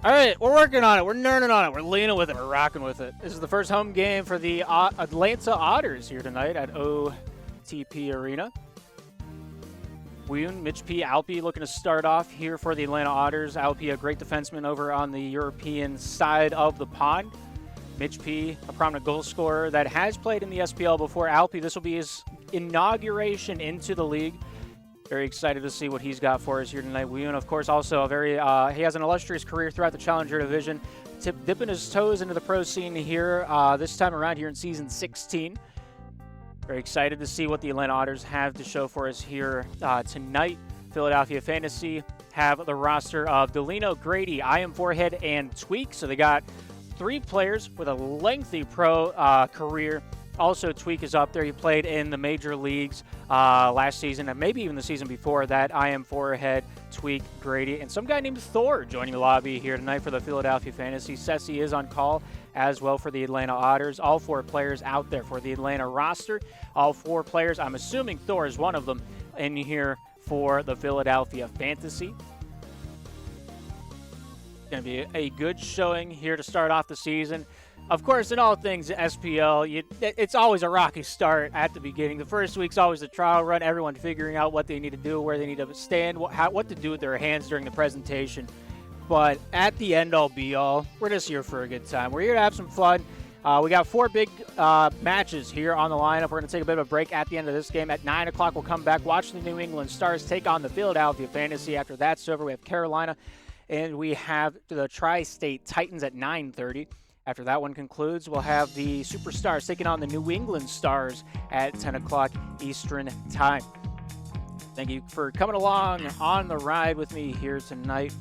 All right, we're working on it. We're nerding on it. We're leaning with it. We're rocking with it. This is the first home game for the Atlanta Otters here tonight at OTP Arena. Wiyun, Mitch P, Alpi looking to start off here for the Atlanta Otters. Alpi, a great defenseman over on the European side of the pond. Mitch P, a prominent goal scorer that has played in the SPL before. Alpi, this will be his inauguration into the league. Very excited to see what he's got for us here tonight. Wiyun, of course, also he has an illustrious career throughout the Challenger Division, dipping his toes into the pro scene here this time around here in Season 16. Very excited to see what the Atlanta Otters have to show for us here tonight. Philadelphia Fantasy have the roster of Delino, Grady, I Am Forehead, and Tweak. So they got 3 players with a lengthy pro career. Also, Tweak is up there. He played in the major leagues last season and maybe even the season before that. I Am Forehead, Tweak, Grady, and some guy named Thor joining the lobby here tonight for the Philadelphia Fantasy. Ceci is on call as well for the Atlanta Otters. All 4 players out there for the Atlanta roster. All 4 players, I'm assuming Thor is one of them, in here for the Philadelphia Fantasy. Going to be a good showing here to start off the season. Of course, in all things SPL, it's always a rocky start at the beginning. The first week's always a trial run, everyone figuring out what they need to do, where they need to stand, what to do with their hands during the presentation. But at the end all be all, we're just here for a good time. We're here to have some fun. We got 4 big matches here on the lineup. We're going to take a bit of a break at the end of this game. At 9 o'clock, we'll come back, watch the New England Stars take on the Philadelphia Fantasy. After that's over, we have Carolina, and we have the Tri-State Titans at 9:30. After that one concludes, we'll have the Superstars taking on the New England Stars at 10 o'clock Eastern Time. Thank you for coming along on the ride with me here tonight.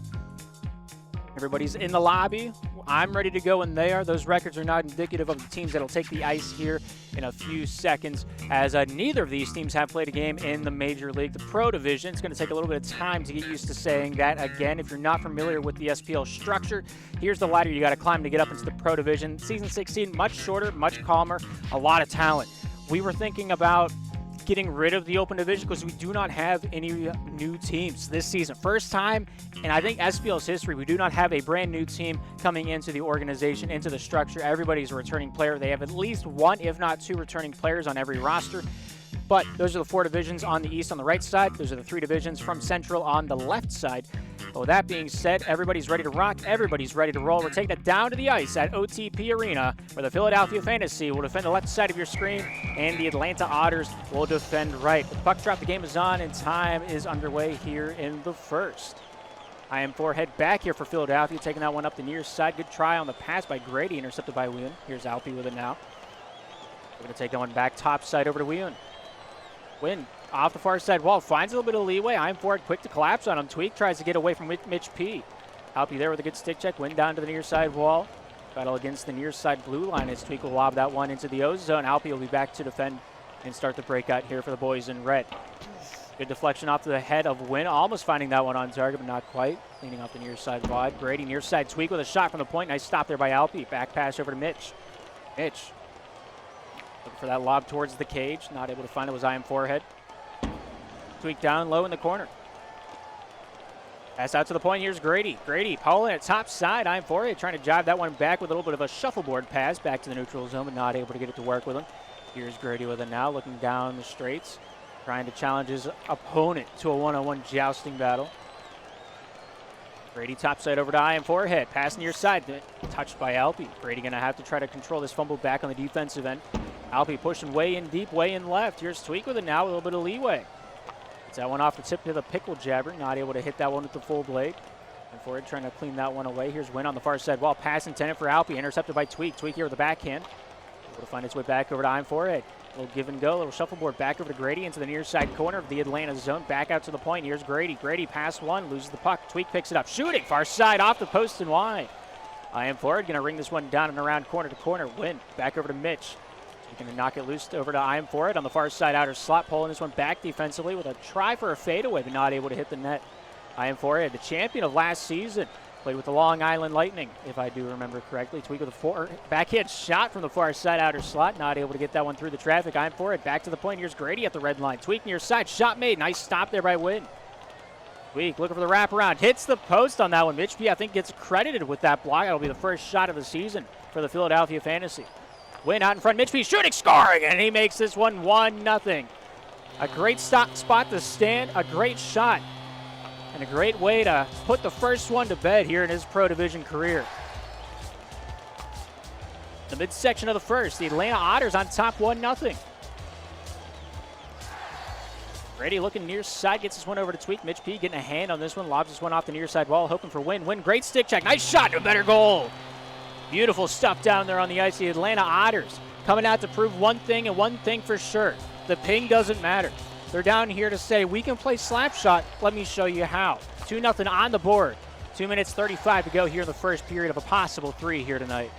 Everybody's in the lobby. I'm ready to go, and they are. Those records are not indicative of the teams that will take the ice here in a few seconds, as neither of these teams have played a game in the Major League. The Pro Division, it's going to take a little bit of time to get used to saying that again. If you're not familiar with the SPL structure, here's the ladder you got to climb to get up into the Pro Division. Season 16, much shorter, much calmer, a lot of talent. We were thinking about getting rid of the open division because we do not have any new teams this season. First time in, I think, SPL's history, we do not have a brand new team coming into the organization, into the structure. Everybody's a returning player. They have at least 1, if not 2, returning players on every roster. But those are the 4 divisions on the East on the right side. Those are the 3 divisions from Central on the left side. But with that being said, everybody's ready to rock. Everybody's ready to roll. We're taking it down to the ice at OTP Arena, where the Philadelphia Fantasy will defend the left side of your screen, and the Atlanta Otters will defend right. With the puck drop, the game is on, and time is underway here in the first. I Am Forehead back here for Philadelphia, taking that one up the near side. Good try on the pass by Grady, intercepted by Wiyun. Here's Alpi with it now. We're going to take that one back top side over to Wiyun. Win off the far side wall, finds a little bit of leeway. I Am Forehead quick to collapse on him. Tweak tries to get away from Mitch P. Alpi there with a good stick check. Win down to the near side wall. Battle against the near side blue line as Tweak will lob that one into the O zone. Alpi will be back to defend and start the breakout here for the boys in red. Good deflection off to the head of Win. Almost finding that one on target, but not quite. Leaning off the near side wide. Grady near side Tweak with a shot from the point. Nice stop there by Alpi. Back pass over to Mitch. Mitch looking for that lob towards the cage. Not able to find it. Was I Am Forehead. Tweak down low in the corner. Pass out to the point. Here's Grady. Grady pulling it top side. I Am Forehead trying to jive that one back with a little bit of a shuffleboard pass back to the neutral zone, but not able to get it to work with him. Here's Grady with it now, looking down the straights, trying to challenge his opponent to a one-on-one jousting battle. Grady topside over to I Am Forehead. Pass near side, touched by Alpi. Grady going to have to try to control this fumble back on the defensive end. Alpi pushing way in deep, way in left. Here's Tweak with it now, a little bit of leeway. Gets that one off the tip to the pickle jabber. Not able to hit that one with the full blade. And Forehead trying to clean that one away. Here's Win on the far side wall. Pass intended for Alpi. Intercepted by Tweak. Tweak here with the backhand. Able to find its way back over to I Am Forehead. A little give and go, a little shuffleboard back over to Grady into the near side corner of the Atlanta zone. Back out to the point. Here's Grady. Grady pass one, loses the puck. Tweak picks it up. Shooting far side off the post and wide. I Am Forehead going to ring this one down and around corner to corner. Win back over to Mitch. Going to knock it loose over to I Am Forehead on the far side outer slot, pulling this one back defensively with a try for a fadeaway, but not able to hit the net. I Am Forehead, the champion of last season, played with the Long Island Lightning, if I do remember correctly. Tweak with a backhand shot from the far side outer slot, not able to get that one through the traffic. I Am Forehead back to the point. Here's Grady at the red line. Tweak near side, shot made. Nice stop there by Win. Tweak looking for the wraparound. Hits the post on that one. Mitch P, I think, gets credited with that block. That'll be the first shot of the season for the Philadelphia Phantasy. Win out in front. Mitch P shooting, scoring, and he makes this one 1-0. A great spot to stand, a great shot, and a great way to put the first one to bed here in his Pro Division career. The midsection of the first, the Atlanta Otters on top 1-0. Grady looking near side, gets this one over to Tweak. Mitch P getting a hand on this one, lobs this one off the near side wall, hoping for Win. Win, great stick check, nice shot, a better goal. Beautiful stuff down there on the ice. The Atlanta Otters coming out to prove one thing and one thing for sure. The ping doesn't matter. They're down here to say, we can play slap shot. Let me show you how. 2-0 on the board. 2 minutes 35 to go here in the first period of a possible 3 here tonight.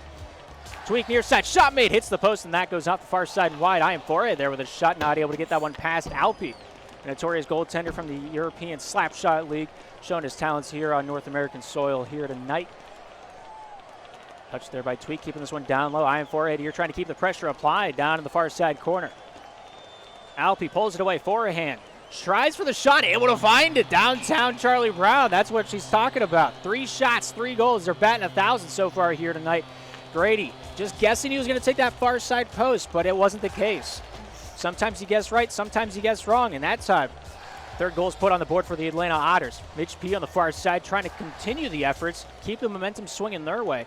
Tweak near side, shot made, hits the post, and that goes out the far side and wide. I am for it there with a shot, not able to get that one past Alpi. A notorious goaltender from the European Slapshot League, showing his talents here on North American soil here tonight. Touched there by Tweak, keeping this one down low. I am for it here, trying to keep the pressure applied down in the far side corner. Alpi pulls it away, forehand. Tries for the shot, able to find it. Downtown Charlie Brown, that's what she's talking about. 3 shots, 3 goals. They're batting 1,000 so far here tonight. Grady just guessing he was going to take that far side post, but it wasn't the case. Sometimes he gets right, sometimes he gets wrong, and that time, third goal is put on the board for the Atlanta Otters. Mitch P on the far side trying to continue the efforts, keep the momentum swinging their way.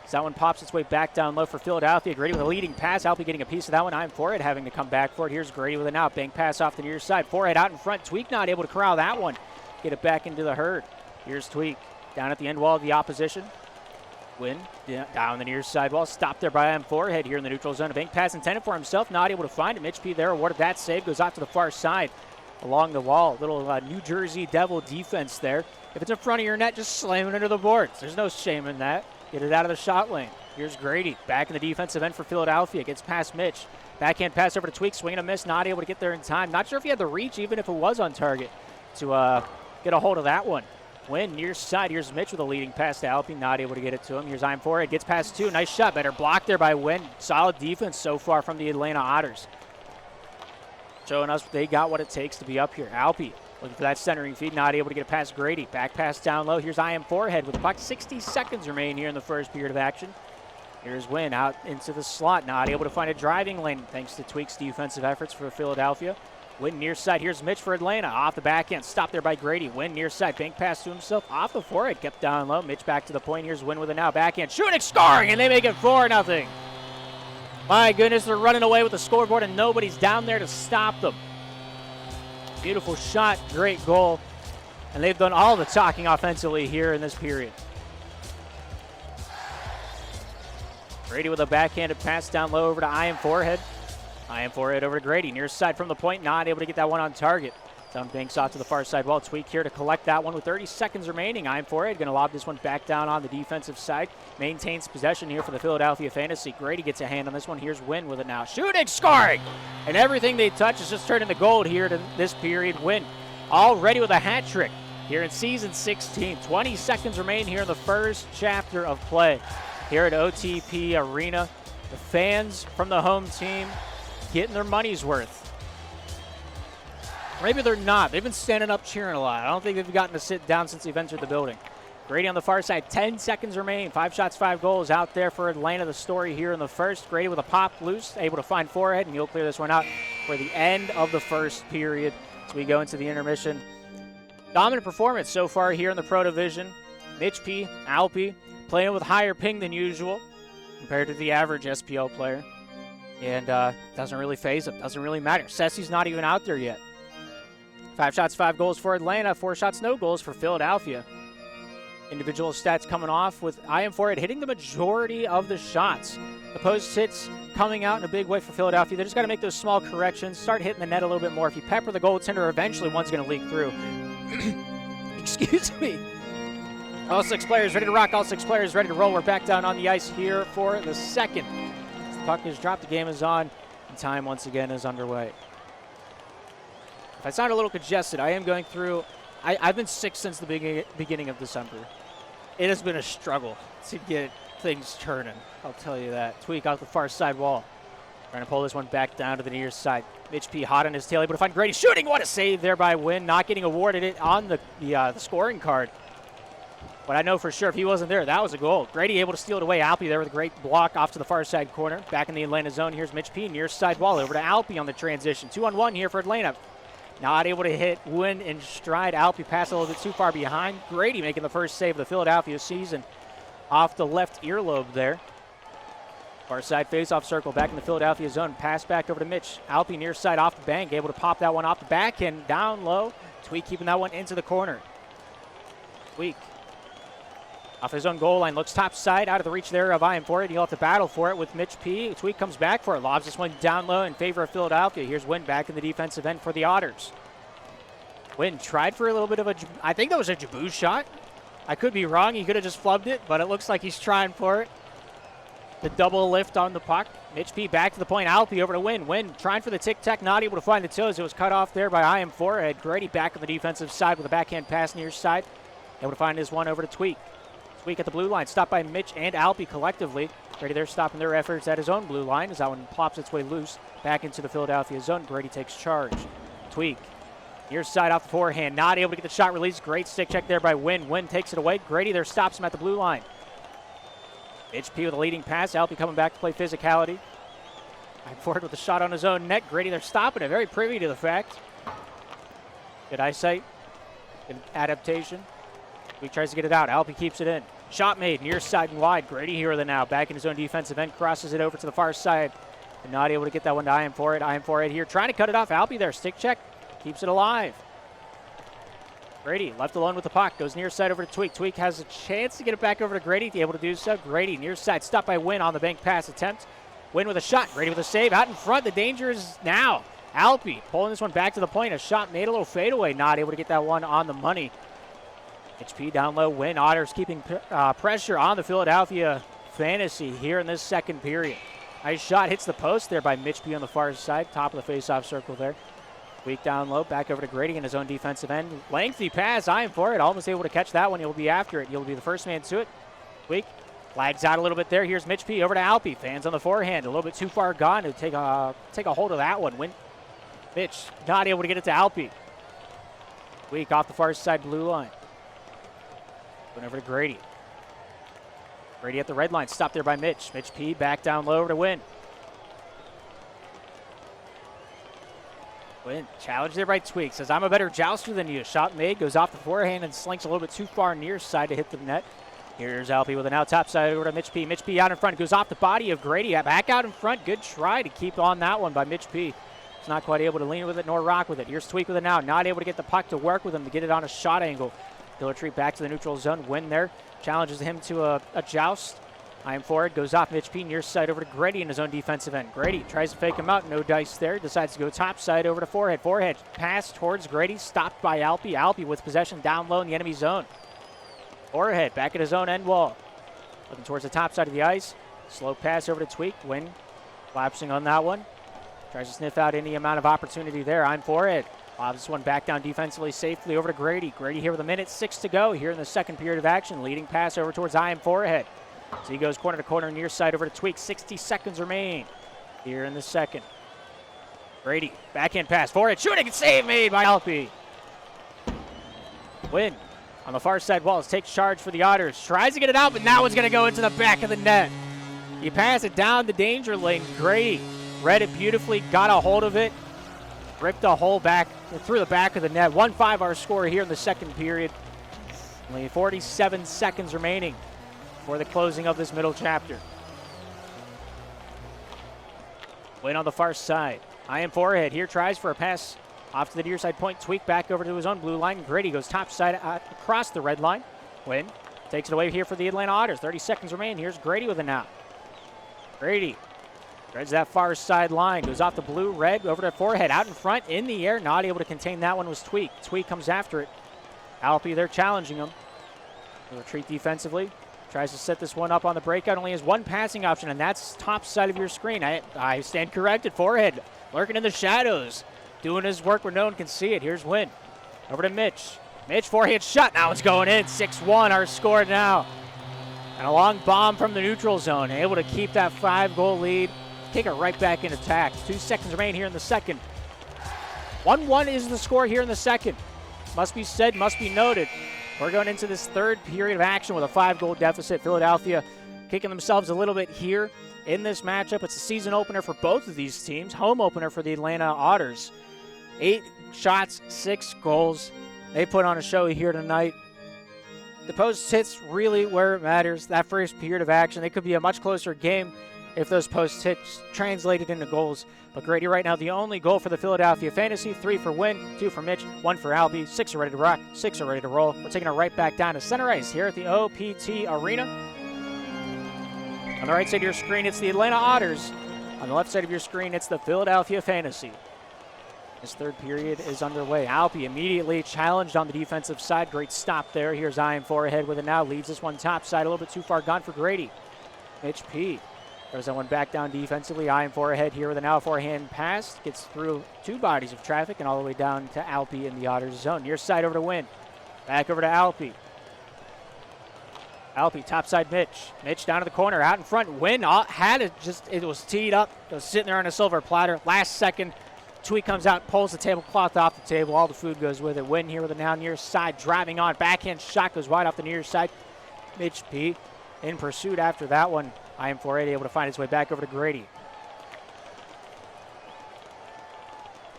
As that one pops its way back down low for Philadelphia. Grady with a leading pass. Alpi getting a piece of that one. I'm for it, having to come back for it. Here's Grady with an out. Bank pass off the near side. Forehead out in front. Tweak not able to corral that one. Get it back into the herd. Here's Tweak down at the end wall of the opposition. Win down the near side wall. Stopped there by forehead here in the neutral zone. A bank pass intended for himself. Not able to find it. Mitch P there awarded that save. Goes out to the far side along the wall. Little New Jersey Devil defense there. If it's in front of your net, just slam it into the boards. There's no shame in that. Get it out of the shot lane. Here's Grady back in the defensive end for Philadelphia. Gets past Mitch. Backhand pass over to Tweak. Swing and a miss. Not able to get there in time. Not sure if he had the reach, even if it was on target, to get a hold of that one. Win near side. Here's Mitch with a leading pass to Alpi. Not able to get it to him. Here's I'm for it. Gets past 2. Nice shot. Better block there by Win. Solid defense so far from the Atlanta Otters. Showing us they got what it takes to be up here. Alpi looking for that centering feed. Not able to get it past Grady. Back pass down low. Here's I am forehead with the puck. 60 seconds remain here in the first period of action. Here's Win out into the slot. Not able to find a driving lane thanks to Tweak's defensive efforts for Philadelphia. Win near side. Here's Mitch for Atlanta. Off the backhand. Stopped there by Grady. Win near side. Bank pass to himself. Off the forehead. Kept down low. Mitch back to the point. Here's Win with a now backhand. Shooting, scoring, and they make it 4-0. My goodness, they're running away with the scoreboard, and nobody's down there to stop them. Beautiful shot. Great goal. And they've done all the talking offensively here in this period. Grady with a backhanded pass down low over to I am forehead. I am forehead over to Grady. Near side from the point. Not able to get that one on target. Down banks off to the far side wall. Tweak here to collect that one with 30 seconds remaining. I am forehead. Going to lob this one back down on the defensive side. Maintains possession here for the Philadelphia Fantasy. Grady gets a hand on this one. Here's Win with it now. Shooting, scoring. And everything they touch is just turning to gold here to this period. Win already with a hat trick here in season 16. 20 seconds remain here in the first chapter of play here at OTP Arena. The fans from the home team getting their money's worth. Maybe they're not. They've been standing up cheering a lot. I don't think they've gotten to sit down since they've entered the building. Grady on the far side, 10 seconds remain. 5 shots, 5 goals out there for Atlanta. The story here in the first. Grady with a pop loose, able to find forehead, and he'll clear this one out for the end of the first period as we go into the intermission. Dominant performance so far here in the Pro Division. Mitch P, Alpi, playing with higher ping than usual compared to the average SPL player. And doesn't really phase him. Doesn't really matter. Sessy's not even out there yet. 5 shots, 5 goals for Atlanta. 4 shots, no goals for Philadelphia. Individual stats coming off with I am for it hitting the majority of the shots. The post hits coming out in a big way for Philadelphia. They just got to make those small corrections. Start hitting the net a little bit more. If you pepper the goaltender, eventually one's going to leak through. Excuse me. All 6 players ready to rock. All 6 players ready to roll. We're back down on the ice here for the second. The puck is dropped. The game is on. And time once again is underway. If I sound a little congested, I am going through. I've been sick since the beginning of December. It has been a struggle to get things turning. I'll tell you that. Tweak out the far side wall. Trying to pull this one back down to the near side. Mitch P hot on his tail, able to find Grady shooting. What a save there by Wynn, not getting awarded it on the scoring card. But I know for sure if he wasn't there, that was a goal. Grady able to steal it away. Alpy there with a great block off to the far side corner. Back in the Atlanta zone. Here's Mitch P, near side wall over to Alpy on the transition. 2-on-1 here for Atlanta. Not able to hit Wynn in stride. Alpy passed a little bit too far behind. Grady making the first save of the Philadelphia season off the left earlobe there. Far side face-off circle back in the Philadelphia zone. Pass back over to Mitch. Alpy near side off the bank. Able to pop that one off the back and down low. Tweak keeping that one into the corner. Tweak off his own goal line. Looks top side out of the reach there of Ian for it. He'll have to battle for it with Mitch P. Tweak comes back for it. Lobs this one down low in favor of Philadelphia. Here's Wynn back in the defensive end for the Otters. Wynn tried for a little bit of I think that was a Jaboo shot. I could be wrong. He could have just flubbed it, but it looks like he's trying for it. The double lift on the puck. Mitch P back to the point. Alpy over to Wynn. Wynn trying for the tic-tac, not able to find the toes. It was cut off there by Ian Forehead. Grady back on the defensive side with a backhand pass near side. Able to find his one over to Tweak. Tweak at the blue line, stopped by Mitch and Alpy collectively. Grady there stopping their efforts at his own blue line as that one plops its way loose back into the Philadelphia zone. Grady takes charge. Tweak near side off the forehand, not able to get the shot released. Great stick check there by Wynn. Wynn takes it away. Grady there stops him at the blue line. Mitch P with a leading pass. Alpy coming back to play physicality. Forward with a shot on his own net. Grady there stopping it. Very privy to the fact. Good eyesight. Good adaptation. He tries to get it out. Alpy keeps it in. Shot made near side and wide. Grady here with it now. Back in his own defensive end. Crosses it over to the far side. And not able to get that one to Ian for it. Ian for it here. Trying to cut it off. Alpy there. Stick check. Keeps it alive. Grady left alone with the puck. Goes near side over to Tweak. Tweak has a chance to get it back over to Grady. Able to do so. Grady near side. Stopped by Wynn on the bank pass attempt. Wynn with a shot. Grady with a save. Out in front. The danger is now. Alpy pulling this one back to the point. A shot made, a little fadeaway. Not able to get that one on the money. HP down low. Wynn. Otters keeping pressure on the Philadelphia Phantasy here in this second period. Nice shot. Hits the post there by Mitch P on the far side. Top of the face-off circle there. Weak down low, back over to Grady in his own defensive end. Lengthy pass, Ian for it. Almost able to catch that one. He'll be after it. He'll be the first man to it. Weak flags out a little bit there. Here's Mitch P over to Alpy. Fans on the forehand. A little bit too far gone to take a hold of that one. Mitch not able to get it to Alpy. Weak off the far side blue line. Went over to Grady. Grady at the red line. Stopped there by Mitch. Mitch P back down low over to Wynn. Wynn challenged there by Tweak. Says, I'm a better jouster than you. Shot made. Goes off the forehand and slinks a little bit too far near side to hit the net. Here's Alpy with an out top side over to Mitch P. Mitch P out in front. Goes off the body of Grady. Back out in front. Good try to keep on that one by Mitch P. He's not quite able to lean with it nor rock with it. Here's Tweak with it now. Not able to get the puck to work with him to get it on a shot angle. He'll retreat back to the neutral zone. Wynn there. Challenges him to a joust. Ian forward. Goes off Mitch P. Near side over to Grady in his own defensive end. Grady tries to fake him out. No dice there. Decides to go top side over to Forehead. Forehead pass towards Grady. Stopped by Alpy. Alpy with possession down low in the enemy zone. Forehead back at his own end wall. Looking towards the top side of the ice. Slow pass over to Tweak. Wynn collapsing on that one. Tries to sniff out any amount of opportunity there. Ian Forehead. This one back down defensively safely over to Grady. Grady here with 1:06 to go here in the second period of action. Leading pass over towards Ian Forehead. So he goes corner to corner, near side over to Tweak. 60 seconds remain here in the second. Grady, backhand pass, Forehead shooting and save made by Alpy. Wynn on the far side walls, takes charge for the Otters. Tries to get it out, but now it's going to go into the back of the net. He passed it down the danger lane. Grady read it beautifully, got a hold of it, ripped a hole back through the back of the net. 1-5 our score here in the second period. Only 47 seconds remaining for the closing of this middle chapter. Wynn on the far side. Ian Forehead here tries for a pass off to the near side point. Tweak back over to his own blue line. Grady goes top side across the red line. Wynn takes it away here for the Atlanta Otters. 30 seconds remain. Here's Grady with it now. Grady threads that far side line. Goes off the blue, red, over to Forehead. Out in front, in the air. Not able to contain that one was Tweak. Tweak comes after it. Alpy there challenging him. He'll retreat defensively. Tries to set this one up on the breakout. Only has one passing option, and that's top side of your screen. I stand corrected. Forehead lurking in the shadows. Doing his work where no one can see it. Here's Wynn. Over to Mitch. Mitch, forehand shot. Now it's going in. 6-1 our score now. And a long bomb from the neutral zone. Able to keep that 5-goal lead take it right back in attack. 2 seconds remain here in the second. 1-1 is the score here in the second. Must be said, must be noted. We're going into this third period of action with a 5-goal deficit. Philadelphia kicking themselves a little bit here in this matchup. It's a season opener for both of these teams. Home opener for the Atlanta Otters. 8 shots, 6 goals. They put on a show here tonight. The post hits really where it matters. That first period of action, it could be a much closer game if those post hits translated into goals. But Grady right now, the only goal for the Philadelphia Phantasy. 3 for Win, 2 for Mitch, 1 for Albie. 6 are ready to rock, 6 are ready to roll. We're taking it right back down to center ice here at the OPT Arena. On the right side of your screen, it's the Atlanta Otters. On the left side of your screen, it's the Philadelphia Phantasy. This third period is underway. Alpi immediately challenged on the defensive side. Great stop there. Here's Ian ahead with it now. Leads this one top side. A little bit too far gone for Grady. Mitch P. There's that one back down defensively. Ian ahead here with an now forehand pass. Gets through 2 bodies of traffic and all the way down to Alpi in the Otters zone. Near side over to Win. Back over to Alpi. Alpi, topside Mitch. Mitch down to the corner, out in front. Win had it it was teed up. It was sitting there on a silver platter. Last second, Tweet comes out, pulls the tablecloth off the table. All the food goes with it. Win here with it now near side, driving on. Backhand shot goes wide off the near side. Mitch P in pursuit after that one. Ian able to find his way back over to Grady.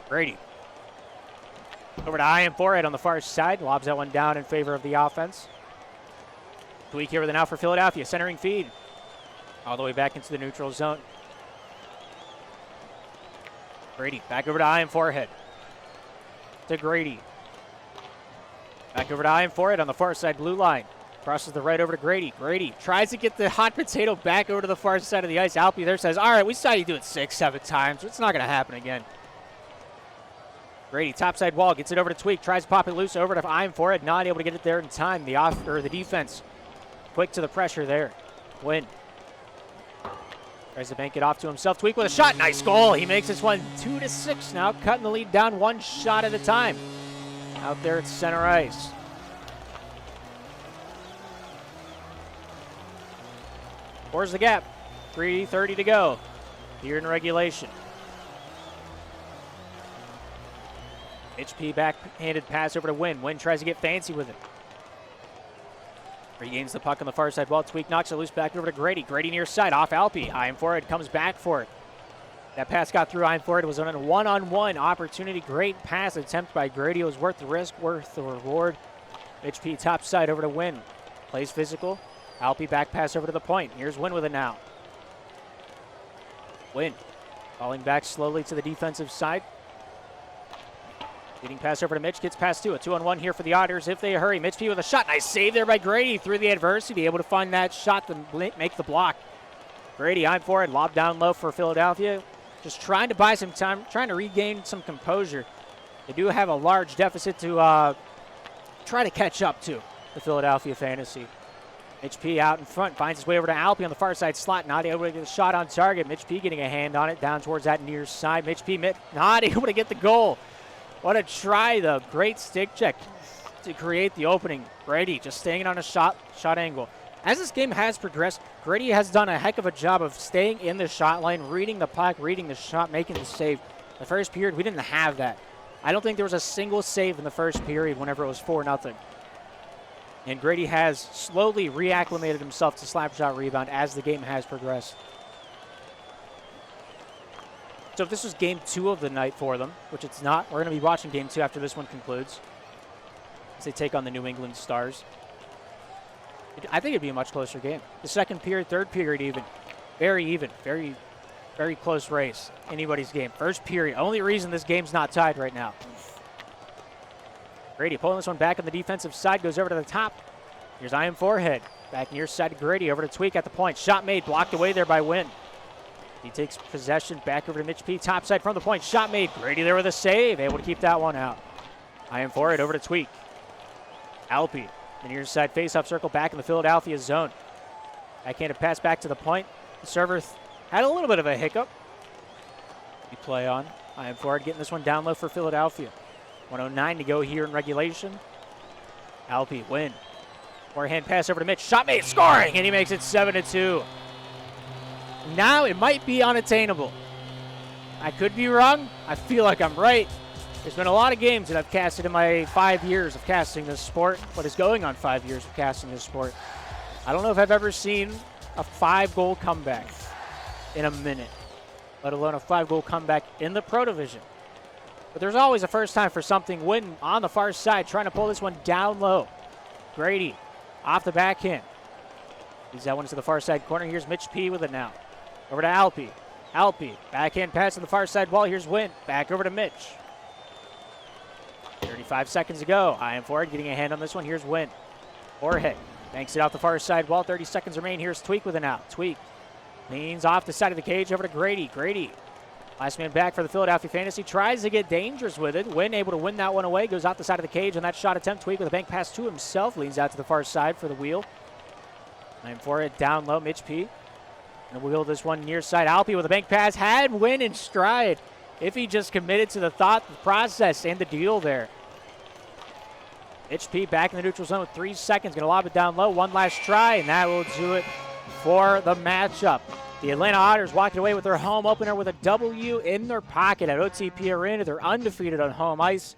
Grady. Over to Ian on the far side. Lobs that one down in favor of the offense. Tweak here with it now for Philadelphia. Centering feed. All the way back into the neutral zone. Grady back over to Ian forehead. To Grady. Back over to Ian forehead on the far side blue line. Crosses the right over to Grady. Grady tries to get the hot potato back over to the far side of the ice. Alpi there says, all right, we saw you do it 6, 7 times. It's not going to happen again. Grady, topside wall, gets it over to Tweak. Tries to pop it loose over to Ian forehead. Not able to get it there in time. The defense quick to the pressure there. Win. Tries to bank it off to himself. Tweak with a shot. Nice goal. He makes this one 2-6 now, cutting the lead down 1 shot at a time. Out there at center ice. Where's the gap? 3:30 to go here in regulation. HP backhanded pass over to Win. Win tries to get fancy with it. Regains the puck on the far side wall. Tweak knocks it loose back over to Grady. Grady near side off Alpi. Ian forward comes back for it. That pass got through Ian forward. It was on a one-on-one opportunity. Great pass attempt by Grady. It was worth the risk, worth the reward. HP top side over to Win. Plays physical. Alpi back pass over to the point. Here's Win with it now. Win falling back slowly to the defensive side. Leading pass over to Mitch, gets past 2. A 2-on-1 here for the Otters if they hurry. Mitch P with a shot. Nice save there by Grady through the adversity. Able to find that shot to make the block. Grady, I'm forward. Lob down low for Philadelphia. Just trying to buy some time, trying to regain some composure. They do have a large deficit to try to catch up to the Philadelphia Phantasy. Mitch P out in front, finds his way over to Alpi on the far side slot. Not able to get a shot on target. Mitch P getting a hand on it down towards that near side. Mitch P not able to get the goal. What a try, though. Great stick check to create the opening. Grady just staying on a shot angle. As this game has progressed, Grady has done a heck of a job of staying in the shot line, reading the puck, reading the shot, making the save. The first period, we didn't have that. I don't think there was a single save in the first period whenever it was 4-0. And Grady has slowly reacclimated himself to slap shot rebound as the game has progressed. So if this was game 2 of the night for them, which it's not, we're going to be watching game 2 after this one concludes, as they take on the New England Stars. I think it'd be a much closer game. The second period, third period even. Very even, very, very close race. Anybody's game. First period, only reason this game's not tied right now. Grady pulling this one back on the defensive side, goes over to the top. Here's Ian forehead. Back near side to Grady, over to Tweak at the point. Shot made, blocked away there by Win. He takes possession back over to Mitch P. Topside from the point. Shot made. Grady there with a save. Able to keep that one out. Ian forward over to Tweak. Alpi. The near side face-off circle back in the Philadelphia zone. Backhanded pass back to the point. The server had a little bit of a hiccup. We play on. Ian forward getting this one down low for Philadelphia. 1:09 to go here in regulation. Alpi Win. Forehand pass over to Mitch. Shot made. Scoring! And he makes it 7-2. Now it might be unattainable. I could be wrong. I feel like I'm right. There's been a lot of games that I've casted in my 5 years of casting this sport, but it's going on 5 years of casting this sport. I don't know if I've ever seen a 5-goal comeback in a minute, let alone a 5-goal comeback in the Pro Division. But there's always a first time for something. Win on the far side, trying to pull this one down low. Grady off the backhand. He's that one to the far side corner. Here's Mitch P with it now. Over to Alpi. Alpi, backhand pass to the far side wall. Here's Win. Back over to Mitch. 35 seconds to go. I am forward, getting a hand on this one. Here's Win. Jorge banks it out the far side wall. 30 seconds remain. Here's Tweak with it now. Tweak leans off the side of the cage over to Grady. Grady, last man back for the Philadelphia Phantasy. Tries to get dangerous with it. Win able to win that one away. Goes out the side of the cage on that shot attempt. Tweak with a bank pass to himself. Leans out to the far side for the wheel. I am for it. Down low. Mitch P. And wheel this one near side. Alpi with a bank pass. Had Win in stride. If he just committed to the thought, the process, and the deal there. Mitch P back in the neutral zone with 3 seconds. Going to lob it down low. One last try, and that will do it for the matchup. The Atlanta Otters walking away with their home opener with a W in their pocket at OTP Arena. They're undefeated on home ice.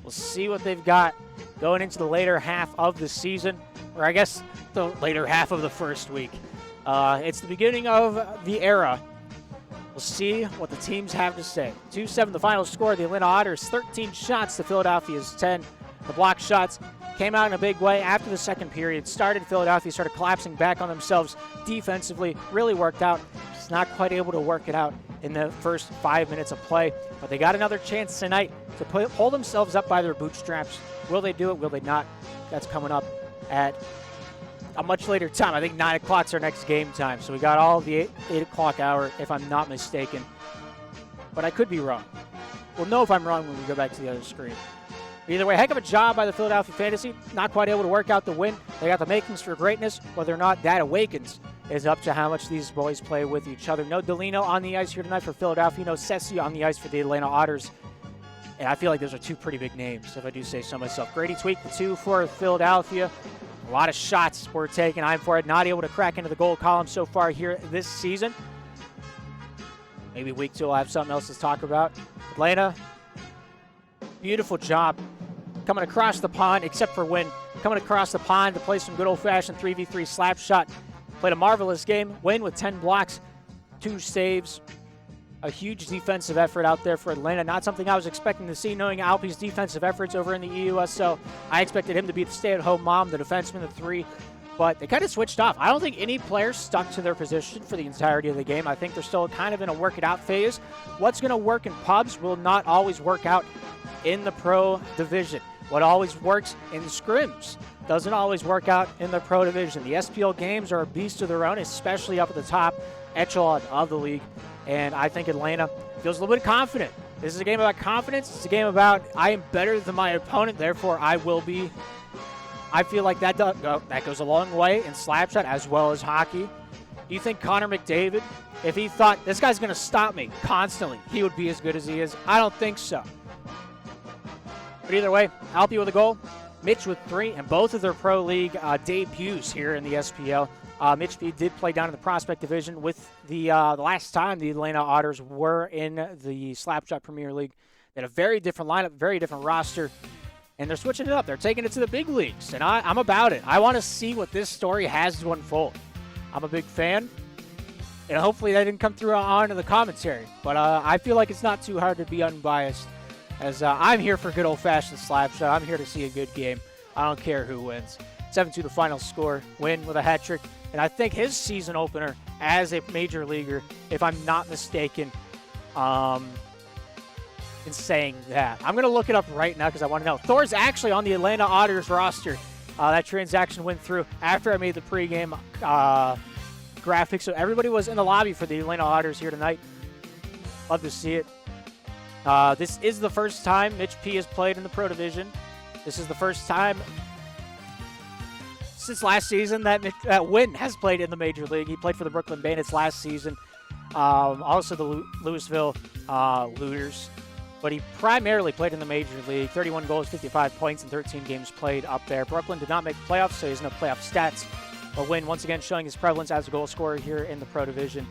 We'll see what they've got going into the later half of the season, or I guess the later half of the first week. It's the beginning of the era. We'll see what the teams have to say. 2-7 the final score. The Atlanta Otters 13 shots to Philadelphia's 10. The block shots came out in a big way after the second period. Philadelphia started collapsing back on themselves defensively. Really worked out. Just not quite able to work it out in the first 5 minutes of play. But they got another chance tonight to pull themselves up by their bootstraps. Will they do it? Will they not? That's coming up at a much later time. I think 9 o'clock is our next game time. So we got all the 8 o'clock hour, if I'm not mistaken. But I could be wrong. We'll know if I'm wrong when we go back to the other screen. Either way, heck of a job by the Philadelphia Phantasy. Not quite able to work out the win. They got the makings for greatness. Whether or not that awakens is up to how much these boys play with each other. No Delino on the ice here tonight for Philadelphia. No Sessi on the ice for the Atlanta Otters. And I feel like those are two pretty big names, if I do say so myself. Grady Tweak, the 2 for Philadelphia. A lot of shots were taken. I'm for it. Not able to crack into the goal column so far here this season. Maybe week 2 we'll have something else to talk about. Atlanta, beautiful job coming across the pond, except for Win. Coming across the pond to play some good old-fashioned 3v3 slap shot. Played a marvelous game. Win with 10 blocks, 2 saves. A huge defensive effort out there for Atlanta. Not something I was expecting to see, knowing Alpi's defensive efforts over in the EUSL. I expected him to be the stay-at-home mom, the defenseman, the 3. But they kind of switched off. I don't think any player stuck to their position for the entirety of the game. I think they're still kind of in a work-it-out phase. What's going to work in pubs will not always work out in the Pro Division. What always works in scrims doesn't always work out in the Pro Division. The SPL games are a beast of their own, especially up at the top echelon of the league. And I think Atlanta feels a little bit confident. This is a game about confidence. It's a game about I am better than my opponent, therefore I will be. I feel like that goes a long way in slapshot as well as hockey. Do you think Connor McDavid, if he thought this guy's going to stop me constantly, he would be as good as he is? I don't think so. But either way, Alpi with a goal, Mitch with 3, and both of their Pro League debuts here in the SPL. Mitch P did play down in the Prospect Division with the last time the Atlanta Otters were in the Slapshot Premier League. They had a very different lineup, very different roster, and they're switching it up. They're taking it to the big leagues, and I'm about it. I want to see what this story has to unfold. I'm a big fan, and hopefully that didn't come through on in the commentary, but I feel like it's not too hard to be unbiased, as I'm here for good old-fashioned Slapshot. I'm here to see a good game. I don't care who wins. 7-2 the final score. Win with a hat trick. And I think his season opener as a major leaguer, if I'm not mistaken, in saying that. I'm going to look it up right now because I want to know. Thor's actually on the Atlanta Otters roster. That transaction went through after I made the pregame graphic. So everybody was in the lobby for the Atlanta Otters here tonight. Love to see it. This is the first time Mitch P has played in the Pro Division. This is the first time since last season that Win has played in the Major League. He played for the Brooklyn Bandits last season, also the Louisville Looters. But he primarily played in the Major League. 31 goals, 55 points, and 13 games played up there. Brooklyn did not make the playoffs, so he has no playoff stats. But Win, once again, showing his prevalence as a goal scorer here in the Pro Division.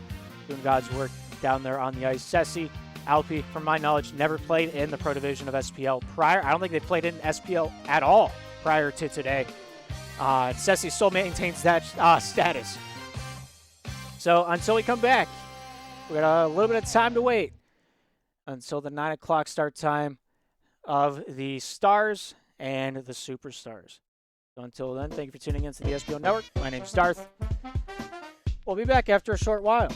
doing God's work down there on the ice. Ceci, Alpi, from my knowledge, never played in the pro division of SPL prior. I don't think they played in SPL at all prior to today. Ceci still maintains that status. So until we come back, we got a little bit of time to wait until the 9 o'clock start time of the Stars and the Superstars. So until then, thank you for tuning in to the SPL Network. My name's Darth. We'll be back after a short while.